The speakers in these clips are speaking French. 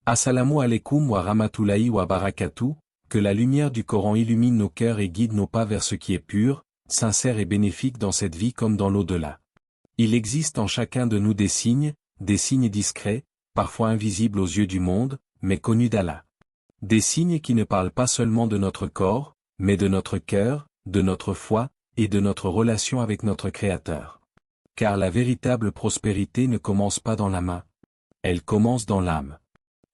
Assalamu alaikum wa rahmatullahi wa barakatuh, que la lumière du Coran illumine nos cœurs et guide nos pas vers ce qui est pur, sincère et bénéfique dans cette vie comme dans l'au-delà. Il existe en chacun de nous des signes discrets, parfois invisibles aux yeux du monde, mais connus d'Allah. Des signes qui ne parlent pas seulement de notre corps, mais de notre cœur, de notre foi, et de notre relation avec notre Créateur. Car la véritable prospérité ne commence pas dans la main. Elle commence dans l'âme.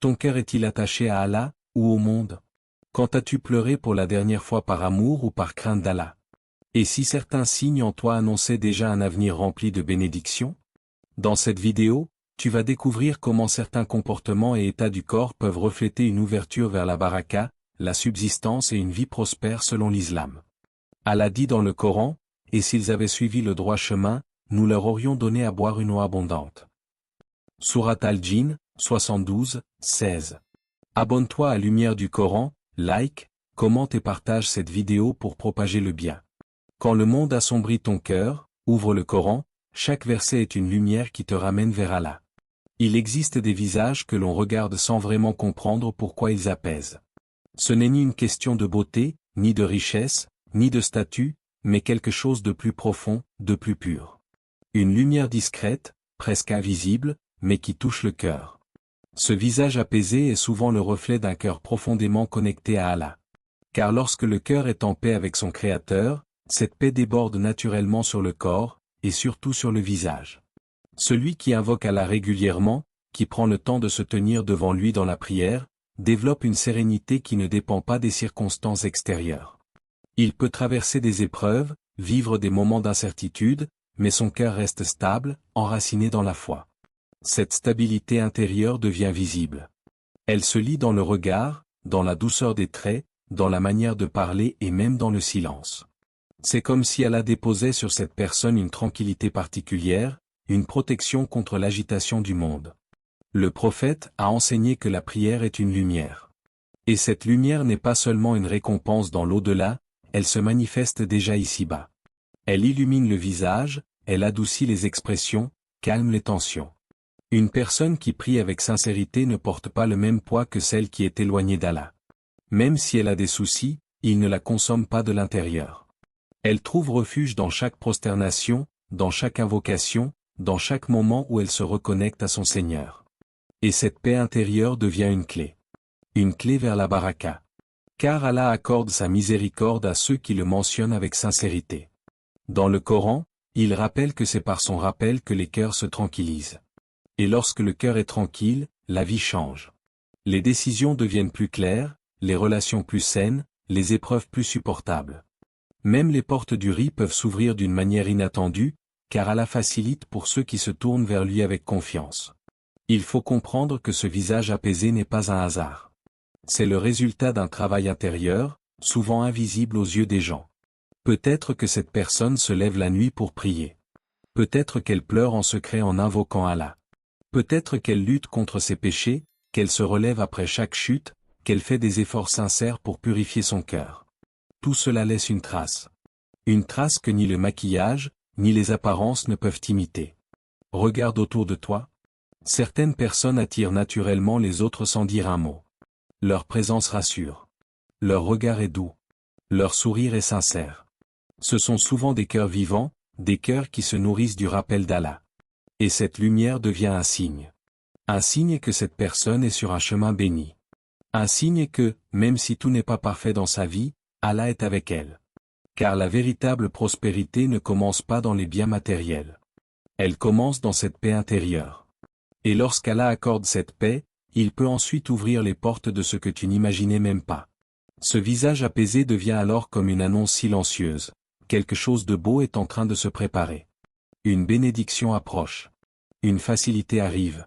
Ton cœur est-il attaché à Allah, ou au monde? Quand as-tu pleuré pour la dernière fois par amour ou par crainte d'Allah? Et si certains signes en toi annonçaient déjà un avenir rempli de bénédictions? Dans cette vidéo, tu vas découvrir comment certains comportements et états du corps peuvent refléter une ouverture vers la baraka, la subsistance et une vie prospère selon l'islam. Allah dit dans le Coran, « Et s'ils avaient suivi le droit chemin, nous leur aurions donné à boire une eau abondante. » Surat Al-Jinn, 72, 16. Abonne-toi à Lumière du Coran, like, commente et partage cette vidéo pour propager le bien. Quand le monde assombrit ton cœur, ouvre le Coran, chaque verset est une lumière qui te ramène vers Allah. Il existe des visages que l'on regarde sans vraiment comprendre pourquoi ils apaisent. Ce n'est ni une question de beauté, ni de richesse, ni de statut, mais quelque chose de plus profond, de plus pur. Une lumière discrète, presque invisible, mais qui touche le cœur. Ce visage apaisé est souvent le reflet d'un cœur profondément connecté à Allah. Car lorsque le cœur est en paix avec son Créateur, cette paix déborde naturellement sur le corps, et surtout sur le visage. Celui qui invoque Allah régulièrement, qui prend le temps de se tenir devant lui dans la prière, développe une sérénité qui ne dépend pas des circonstances extérieures. Il peut traverser des épreuves, vivre des moments d'incertitude, mais son cœur reste stable, enraciné dans la foi. Cette stabilité intérieure devient visible. Elle se lit dans le regard, dans la douceur des traits, dans la manière de parler et même dans le silence. C'est comme si Allah déposait sur cette personne une tranquillité particulière, une protection contre l'agitation du monde. Le prophète a enseigné que la prière est une lumière. Et cette lumière n'est pas seulement une récompense dans l'au-delà, elle se manifeste déjà ici-bas. Elle illumine le visage, elle adoucit les expressions, calme les tensions. Une personne qui prie avec sincérité ne porte pas le même poids que celle qui est éloignée d'Allah. Même si elle a des soucis, il ne la consomme pas de l'intérieur. Elle trouve refuge dans chaque prosternation, dans chaque invocation, dans chaque moment où elle se reconnecte à son Seigneur. Et cette paix intérieure devient une clé. Une clé vers la baraka. Car Allah accorde sa miséricorde à ceux qui le mentionnent avec sincérité. Dans le Coran, il rappelle que c'est par son rappel que les cœurs se tranquillisent. Et lorsque le cœur est tranquille, la vie change. Les décisions deviennent plus claires, les relations plus saines, les épreuves plus supportables. Même les portes du riz peuvent s'ouvrir d'une manière inattendue, car Allah facilite pour ceux qui se tournent vers lui avec confiance. Il faut comprendre que ce visage apaisé n'est pas un hasard. C'est le résultat d'un travail intérieur, souvent invisible aux yeux des gens. Peut-être que cette personne se lève la nuit pour prier. Peut-être qu'elle pleure en secret en invoquant Allah. Peut-être qu'elle lutte contre ses péchés, qu'elle se relève après chaque chute, qu'elle fait des efforts sincères pour purifier son cœur. Tout cela laisse une trace. Une trace que ni le maquillage, ni les apparences ne peuvent imiter. Regarde autour de toi. Certaines personnes attirent naturellement les autres sans dire un mot. Leur présence rassure. Leur regard est doux. Leur sourire est sincère. Ce sont souvent des cœurs vivants, des cœurs qui se nourrissent du rappel d'Allah. Et cette lumière devient un signe. Un signe que cette personne est sur un chemin béni. Un signe que, même si tout n'est pas parfait dans sa vie, Allah est avec elle. Car la véritable prospérité ne commence pas dans les biens matériels. Elle commence dans cette paix intérieure. Et lorsqu'Allah accorde cette paix, il peut ensuite ouvrir les portes de ce que tu n'imaginais même pas. Ce visage apaisé devient alors comme une annonce silencieuse. Quelque chose de beau est en train de se préparer. Une bénédiction approche. Une facilité arrive.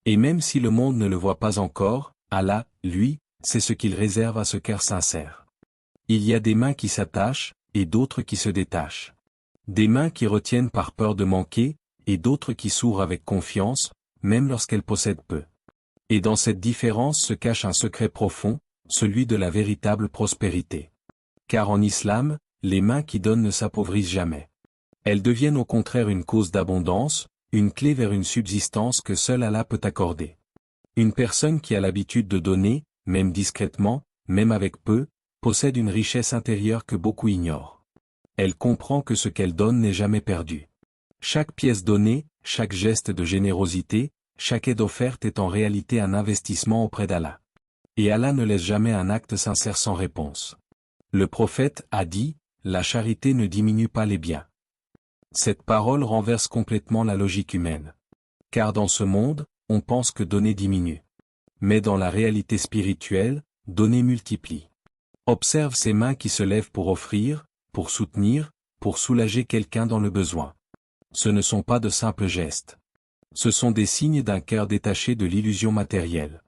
Et même si le monde ne le voit pas encore, Allah, lui, sait ce qu'il réserve à ce cœur sincère. Il y a des mains qui s'attachent, et d'autres qui se détachent. Des mains qui retiennent par peur de manquer, et d'autres qui s'ouvrent avec confiance, même lorsqu'elles possèdent peu. Et dans cette différence se cache un secret profond, celui de la véritable prospérité. Car en islam, les mains qui donnent ne s'appauvrissent jamais. Elles deviennent au contraire une cause d'abondance, une clé vers une subsistance que seul Allah peut accorder. Une personne qui a l'habitude de donner, même discrètement, même avec peu, possède une richesse intérieure que beaucoup ignorent. Elle comprend que ce qu'elle donne n'est jamais perdu. Chaque pièce donnée, chaque geste de générosité, chaque aide offerte est en réalité un investissement auprès d'Allah. Et Allah ne laisse jamais un acte sincère sans réponse. Le prophète a dit, « La charité ne diminue pas les biens ». Cette parole renverse complètement la logique humaine. Car dans ce monde, on pense que donner diminue. Mais dans la réalité spirituelle, donner multiplie. Observe ces mains qui se lèvent pour offrir, pour soutenir, pour soulager quelqu'un dans le besoin. Ce ne sont pas de simples gestes. Ce sont des signes d'un cœur détaché de l'illusion matérielle.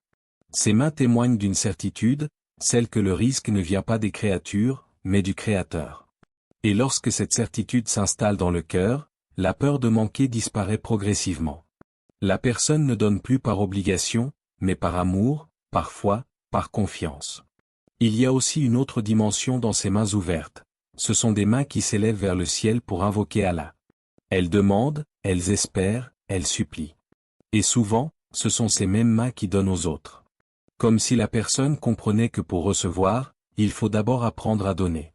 Ces mains témoignent d'une certitude, celle que le risque ne vient pas des créatures, mais du Créateur. Et lorsque cette certitude s'installe dans le cœur, la peur de manquer disparaît progressivement. La personne ne donne plus par obligation, mais par amour, par foi, par confiance. Il y a aussi une autre dimension dans ces mains ouvertes. Ce sont des mains qui s'élèvent vers le ciel pour invoquer Allah. Elles demandent, elles espèrent, elles supplient. Et souvent, ce sont ces mêmes mains qui donnent aux autres. Comme si la personne comprenait que pour recevoir, il faut d'abord apprendre à donner.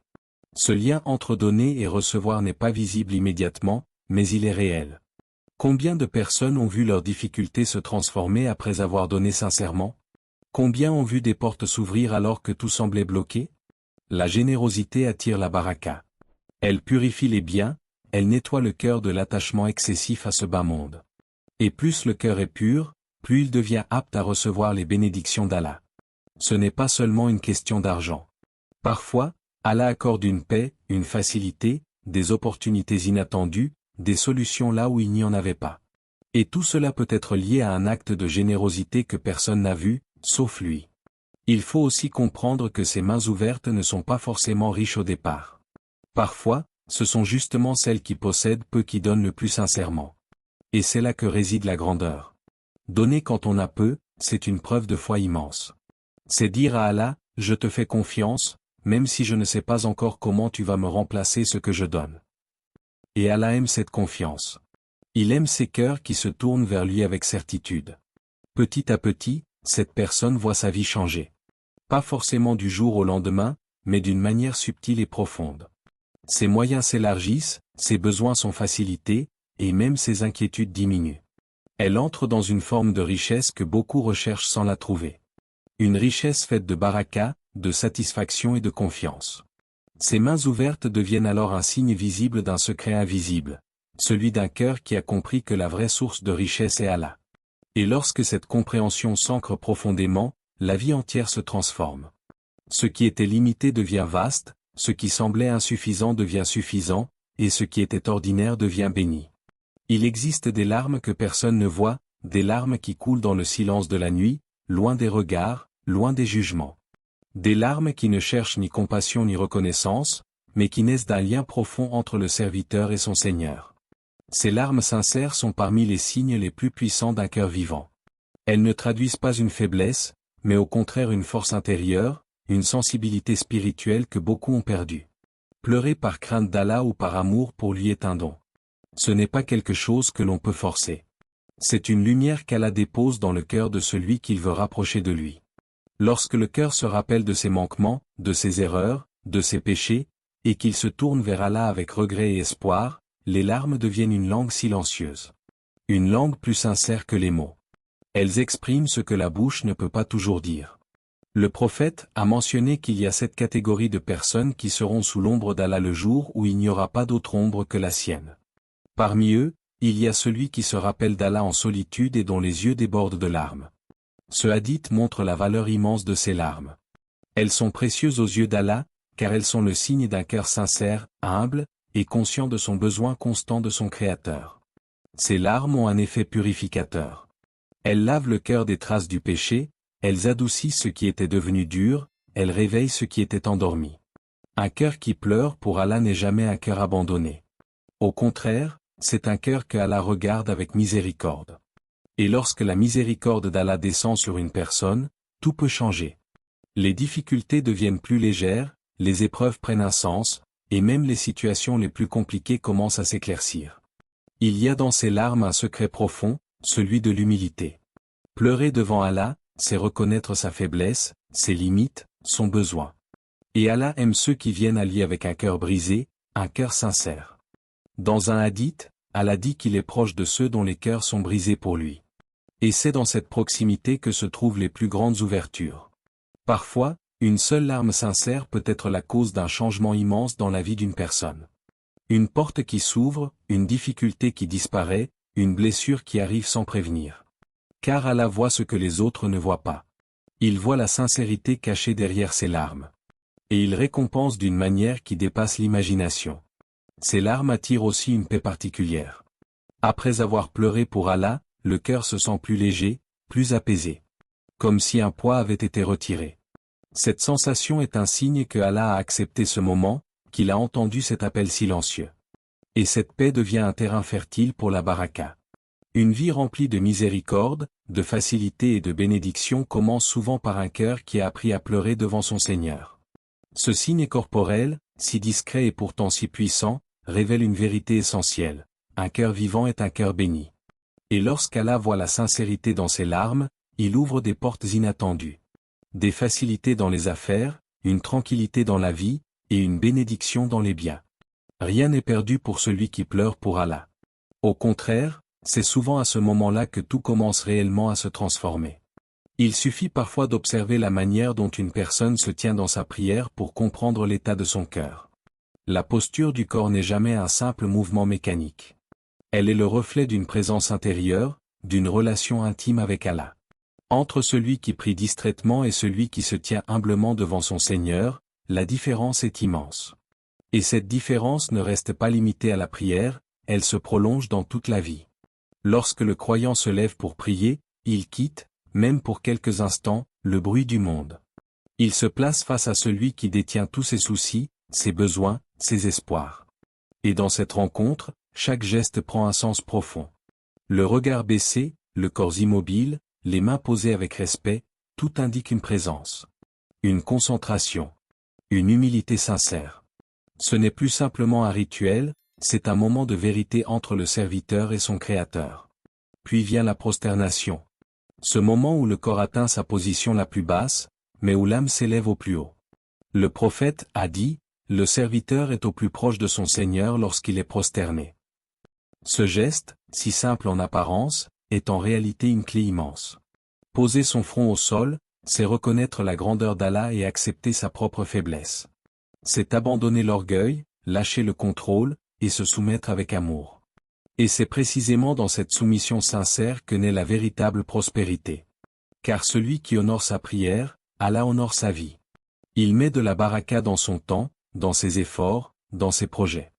Ce lien entre donner et recevoir n'est pas visible immédiatement, mais il est réel. Combien de personnes ont vu leurs difficultés se transformer après avoir donné sincèrement? Combien ont vu des portes s'ouvrir alors que tout semblait bloqué? La générosité attire la baraka. Elle purifie les biens, elle nettoie le cœur de l'attachement excessif à ce bas monde. Et plus le cœur est pur, plus il devient apte à recevoir les bénédictions d'Allah. Ce n'est pas seulement une question d'argent. Parfois, Allah accorde une paix, une facilité, des opportunités inattendues, des solutions là où il n'y en avait pas. Et tout cela peut être lié à un acte de générosité que personne n'a vu, sauf lui. Il faut aussi comprendre que ces mains ouvertes ne sont pas forcément riches au départ. Parfois, ce sont justement celles qui possèdent peu qui donnent le plus sincèrement. Et c'est là que réside la grandeur. Donner quand on a peu, c'est une preuve de foi immense. C'est dire à Allah, je te fais confiance, même si je ne sais pas encore comment tu vas me remplacer ce que je donne. Et Allah aime cette confiance. Il aime ces cœurs qui se tournent vers lui avec certitude. Petit à petit, cette personne voit sa vie changer. Pas forcément du jour au lendemain, mais d'une manière subtile et profonde. Ses moyens s'élargissent, ses besoins sont facilités, et même ses inquiétudes diminuent. Elle entre dans une forme de richesse que beaucoup recherchent sans la trouver. Une richesse faite de baraka, de satisfaction et de confiance. Ses mains ouvertes deviennent alors un signe visible d'un secret invisible, celui d'un cœur qui a compris que la vraie source de richesse est Allah. Et lorsque cette compréhension s'ancre profondément, la vie entière se transforme. Ce qui était limité devient vaste, ce qui semblait insuffisant devient suffisant, et ce qui était ordinaire devient béni. Il existe des larmes que personne ne voit, des larmes qui coulent dans le silence de la nuit, loin des regards, loin des jugements. Des larmes qui ne cherchent ni compassion ni reconnaissance, mais qui naissent d'un lien profond entre le serviteur et son Seigneur. Ces larmes sincères sont parmi les signes les plus puissants d'un cœur vivant. Elles ne traduisent pas une faiblesse, mais au contraire une force intérieure, une sensibilité spirituelle que beaucoup ont perdue. Pleurer par crainte d'Allah ou par amour pour lui est un don. Ce n'est pas quelque chose que l'on peut forcer. C'est une lumière qu'Allah dépose dans le cœur de celui qu'il veut rapprocher de lui. Lorsque le cœur se rappelle de ses manquements, de ses erreurs, de ses péchés, et qu'il se tourne vers Allah avec regret et espoir, les larmes deviennent une langue silencieuse. Une langue plus sincère que les mots. Elles expriment ce que la bouche ne peut pas toujours dire. Le prophète a mentionné qu'il y a 7 catégories de personnes qui seront sous l'ombre d'Allah le jour où il n'y aura pas d'autre ombre que la sienne. Parmi eux, il y a celui qui se rappelle d'Allah en solitude et dont les yeux débordent de larmes. Ce hadith montre la valeur immense de ces larmes. Elles sont précieuses aux yeux d'Allah, car elles sont le signe d'un cœur sincère, humble, et conscient de son besoin constant de son Créateur. Ces larmes ont un effet purificateur. Elles lavent le cœur des traces du péché, elles adoucissent ce qui était devenu dur, elles réveillent ce qui était endormi. Un cœur qui pleure pour Allah n'est jamais un cœur abandonné. Au contraire, c'est un cœur que Allah regarde avec miséricorde. Et lorsque la miséricorde d'Allah descend sur une personne, tout peut changer. Les difficultés deviennent plus légères, les épreuves prennent un sens, et même les situations les plus compliquées commencent à s'éclaircir. Il y a dans ces larmes un secret profond, celui de l'humilité. Pleurer devant Allah, c'est reconnaître sa faiblesse, ses limites, son besoin. Et Allah aime ceux qui viennent à lui avec un cœur brisé, un cœur sincère. Dans un hadith, Allah dit qu'il est proche de ceux dont les cœurs sont brisés pour lui. Et c'est dans cette proximité que se trouvent les plus grandes ouvertures. Parfois, une seule larme sincère peut être la cause d'un changement immense dans la vie d'une personne. Une porte qui s'ouvre, une difficulté qui disparaît, une blessure qui arrive sans prévenir. Car Allah voit ce que les autres ne voient pas. Il voit la sincérité cachée derrière ces larmes. Et il récompense d'une manière qui dépasse l'imagination. Ces larmes attirent aussi une paix particulière. Après avoir pleuré pour Allah, le cœur se sent plus léger, plus apaisé. Comme si un poids avait été retiré. Cette sensation est un signe que Allah a accepté ce moment, qu'il a entendu cet appel silencieux. Et cette paix devient un terrain fertile pour la baraka. Une vie remplie de miséricorde, de facilité et de bénédiction commence souvent par un cœur qui a appris à pleurer devant son Seigneur. Ce signe corporel, si discret et pourtant si puissant, révèle une vérité essentielle. Un cœur vivant est un cœur béni. Et lorsqu'Allah voit la sincérité dans ses larmes, il ouvre des portes inattendues. Des facilités dans les affaires, une tranquillité dans la vie, et une bénédiction dans les biens. Rien n'est perdu pour celui qui pleure pour Allah. Au contraire, c'est souvent à ce moment-là que tout commence réellement à se transformer. Il suffit parfois d'observer la manière dont une personne se tient dans sa prière pour comprendre l'état de son cœur. La posture du corps n'est jamais un simple mouvement mécanique. Elle est le reflet d'une présence intérieure, d'une relation intime avec Allah. Entre celui qui prie distraitement et celui qui se tient humblement devant son Seigneur, la différence est immense. Et cette différence ne reste pas limitée à la prière, elle se prolonge dans toute la vie. Lorsque le croyant se lève pour prier, il quitte, même pour quelques instants, le bruit du monde. Il se place face à celui qui détient tous ses soucis, ses besoins, ses espoirs. Et dans cette rencontre, chaque geste prend un sens profond. Le regard baissé, le corps immobile, les mains posées avec respect, tout indique une présence. Une concentration. Une humilité sincère. Ce n'est plus simplement un rituel, c'est un moment de vérité entre le serviteur et son Créateur. Puis vient la prosternation. Ce moment où le corps atteint sa position la plus basse, mais où l'âme s'élève au plus haut. Le prophète a dit, le serviteur est au plus proche de son Seigneur lorsqu'il est prosterné. Ce geste, si simple en apparence, est en réalité une clé immense. Poser son front au sol, c'est reconnaître la grandeur d'Allah et accepter sa propre faiblesse. C'est abandonner l'orgueil, lâcher le contrôle, et se soumettre avec amour. Et c'est précisément dans cette soumission sincère que naît la véritable prospérité. Car celui qui honore sa prière, Allah honore sa vie. Il met de la baraka dans son temps, dans ses efforts, dans ses projets.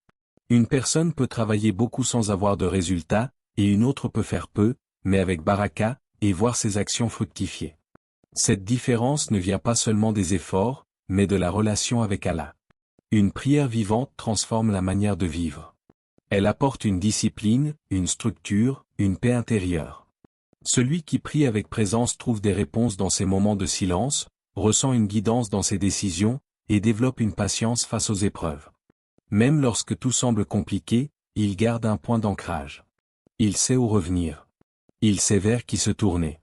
Une personne peut travailler beaucoup sans avoir de résultats, et une autre peut faire peu, mais avec baraka, et voir ses actions fructifier. Cette différence ne vient pas seulement des efforts, mais de la relation avec Allah. Une prière vivante transforme la manière de vivre. Elle apporte une discipline, une structure, une paix intérieure. Celui qui prie avec présence trouve des réponses dans ses moments de silence, ressent une guidance dans ses décisions, et développe une patience face aux épreuves. Même lorsque tout semble compliqué, il garde un point d'ancrage. Il sait où revenir. Il sait vers qui se tourner.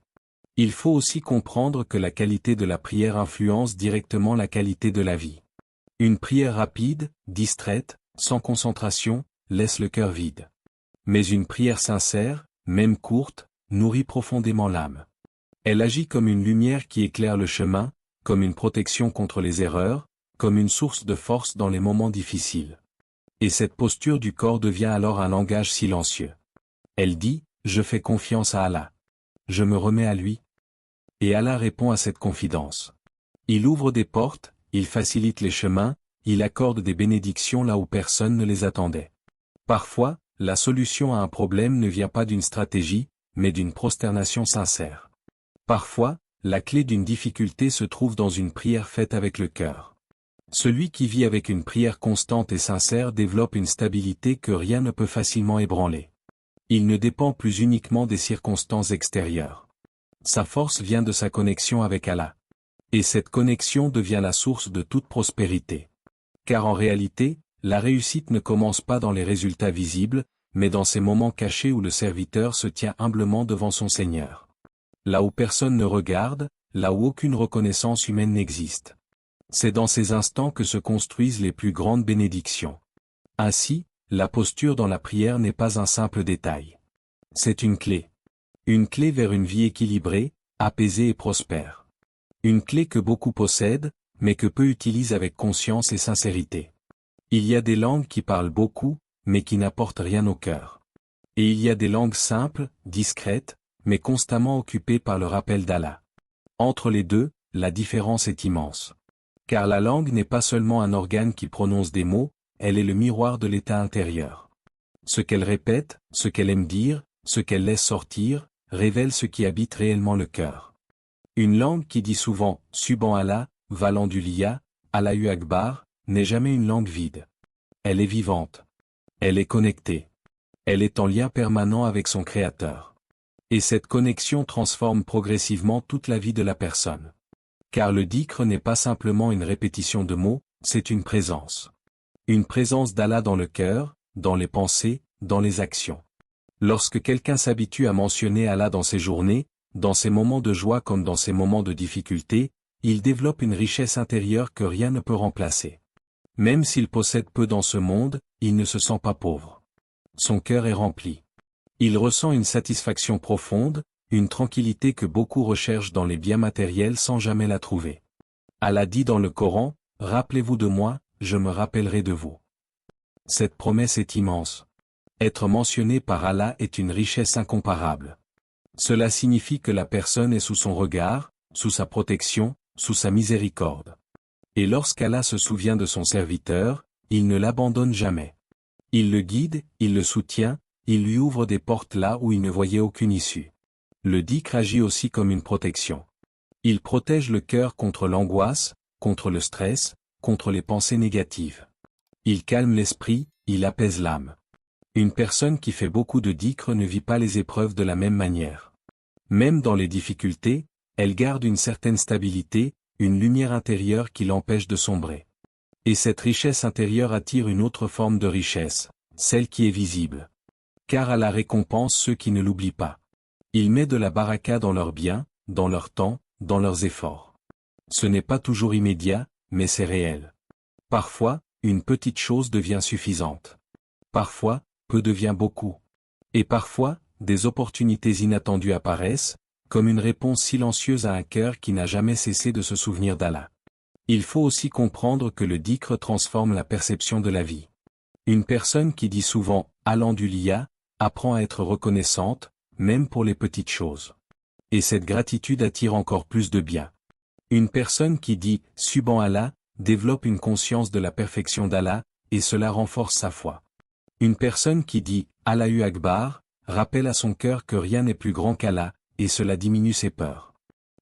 Il faut aussi comprendre que la qualité de la prière influence directement la qualité de la vie. Une prière rapide, distraite, sans concentration, laisse le cœur vide. Mais une prière sincère, même courte, nourrit profondément l'âme. Elle agit comme une lumière qui éclaire le chemin, comme une protection contre les erreurs, comme une source de force dans les moments difficiles. Et cette posture du corps devient alors un langage silencieux. Elle dit, je fais confiance à Allah. Je me remets à lui. Et Allah répond à cette confidence. Il ouvre des portes, il facilite les chemins, il accorde des bénédictions là où personne ne les attendait. Parfois, la solution à un problème ne vient pas d'une stratégie, mais d'une prosternation sincère. Parfois, la clé d'une difficulté se trouve dans une prière faite avec le cœur. Celui qui vit avec une prière constante et sincère développe une stabilité que rien ne peut facilement ébranler. Il ne dépend plus uniquement des circonstances extérieures. Sa force vient de sa connexion avec Allah. Et cette connexion devient la source de toute prospérité. Car en réalité, la réussite ne commence pas dans les résultats visibles, mais dans ces moments cachés où le serviteur se tient humblement devant son Seigneur. là où personne ne regarde, là où aucune reconnaissance humaine n'existe. C'est dans ces instants que se construisent les plus grandes bénédictions. Ainsi, la posture dans la prière n'est pas un simple détail. C'est une clé. Une clé vers une vie équilibrée, apaisée et prospère. Une clé que beaucoup possèdent, mais que peu utilisent avec conscience et sincérité. Il y a des langues qui parlent beaucoup, mais qui n'apportent rien au cœur. Et il y a des langues simples, discrètes, mais constamment occupées par le rappel d'Allah. Entre les deux, la différence est immense. Car la langue n'est pas seulement un organe qui prononce des mots, elle est le miroir de l'état intérieur. Ce qu'elle répète, ce qu'elle aime dire, ce qu'elle laisse sortir, révèle ce qui habite réellement le cœur. Une langue qui dit souvent « Subhanallah »,« Valandulia »,« Allahu Akbar » n'est jamais une langue vide. Elle est vivante. Elle est connectée. Elle est en lien permanent avec son Créateur. Et cette connexion transforme progressivement toute la vie de la personne. Car le dhikr n'est pas simplement une répétition de mots, c'est une présence. Une présence d'Allah dans le cœur, dans les pensées, dans les actions. Lorsque quelqu'un s'habitue à mentionner Allah dans ses journées, dans ses moments de joie comme dans ses moments de difficulté, il développe une richesse intérieure que rien ne peut remplacer. Même s'il possède peu dans ce monde, il ne se sent pas pauvre. Son cœur est rempli. Il ressent une satisfaction profonde, une tranquillité que beaucoup recherchent dans les biens matériels sans jamais la trouver. Allah dit dans le Coran, « Rappelez-vous de moi, je me rappellerai de vous ». Cette promesse est immense. Être mentionné par Allah est une richesse incomparable. Cela signifie que la personne est sous son regard, sous sa protection, sous sa miséricorde. Et lorsqu'Allah se souvient de son serviteur, il ne l'abandonne jamais. Il le guide, il le soutient, il lui ouvre des portes là où il ne voyait aucune issue. Le dhikr agit aussi comme une protection. Il protège le cœur contre l'angoisse, contre le stress, contre les pensées négatives. Il calme l'esprit, il apaise l'âme. Une personne qui fait beaucoup de dhikr ne vit pas les épreuves de la même manière. Même dans les difficultés, elle garde une certaine stabilité, une lumière intérieure qui l'empêche de sombrer. Et cette richesse intérieure attire une autre forme de richesse, celle qui est visible. Car Allah récompense ceux qui ne l'oublient pas. Il met de la baraka dans leurs biens, dans leur temps, dans leurs efforts. Ce n'est pas toujours immédiat, mais c'est réel. Parfois, une petite chose devient suffisante. Parfois, peu devient beaucoup. Et parfois, des opportunités inattendues apparaissent, comme une réponse silencieuse à un cœur qui n'a jamais cessé de se souvenir d'Allah. Il faut aussi comprendre que le dhikr transforme la perception de la vie. Une personne qui dit souvent « Alhamdulillah » apprend à être reconnaissante, même pour les petites choses. Et cette gratitude attire encore plus de bien. Une personne qui dit « Subhanallah » développe une conscience de la perfection d'Allah, et cela renforce sa foi. Une personne qui dit « Allahu Akbar » rappelle à son cœur que rien n'est plus grand qu'Allah, et cela diminue ses peurs.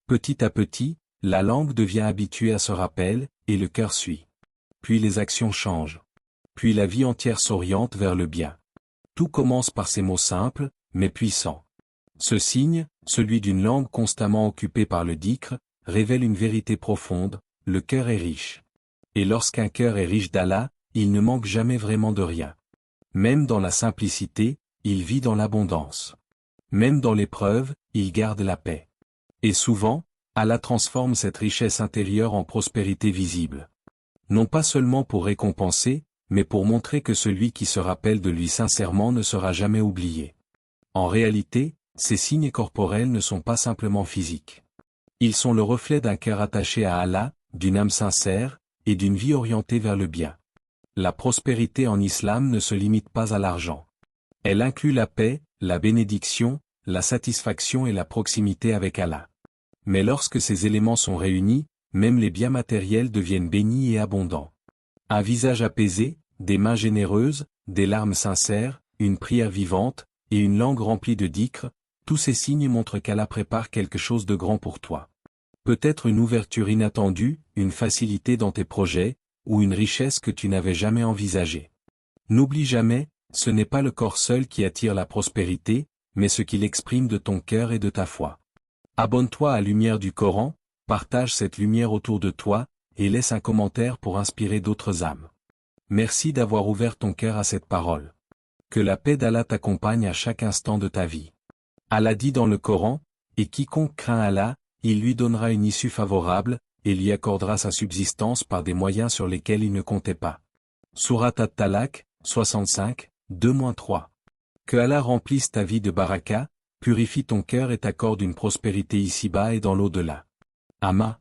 Petit à petit, la langue devient habituée à ce rappel, et le cœur suit. Puis les actions changent. Puis la vie entière s'oriente vers le bien. Tout commence par ces mots simples, mais puissants. Ce signe, celui d'une langue constamment occupée par le dhikr, révèle une vérité profonde, le cœur est riche. Et lorsqu'un cœur est riche d'Allah, il ne manque jamais vraiment de rien. Même dans la simplicité, il vit dans l'abondance. Même dans l'épreuve, il garde la paix. Et souvent, Allah transforme cette richesse intérieure en prospérité visible. Non pas seulement pour récompenser, mais pour montrer que celui qui se rappelle de lui sincèrement ne sera jamais oublié. En réalité, ces signes corporels ne sont pas simplement physiques. Ils sont le reflet d'un cœur attaché à Allah, d'une âme sincère, et d'une vie orientée vers le bien. La prospérité en islam ne se limite pas à l'argent. Elle inclut la paix, la bénédiction, la satisfaction et la proximité avec Allah. Mais lorsque ces éléments sont réunis, même les biens matériels deviennent bénis et abondants. Un visage apaisé, des mains généreuses, des larmes sincères, une prière vivante, et une langue remplie de dhikr, tous ces signes montrent qu'Allah prépare quelque chose de grand pour toi. Peut-être une ouverture inattendue, une facilité dans tes projets, ou une richesse que tu n'avais jamais envisagée. N'oublie jamais, ce n'est pas le corps seul qui attire la prospérité, mais ce qu'il exprime de ton cœur et de ta foi. Abonne-toi à Lumière du Coran, partage cette lumière autour de toi, et laisse un commentaire pour inspirer d'autres âmes. Merci d'avoir ouvert ton cœur à cette parole. Que la paix d'Allah t'accompagne à chaque instant de ta vie. Allah dit dans le Coran, Et quiconque craint Allah, il lui donnera une issue favorable, et lui accordera sa subsistance par des moyens sur lesquels il ne comptait pas. Sourate At-Talaq, 65, 2-3. Que Allah remplisse ta vie de baraka, purifie ton cœur et t'accorde une prospérité ici-bas et dans l'au-delà. Amma.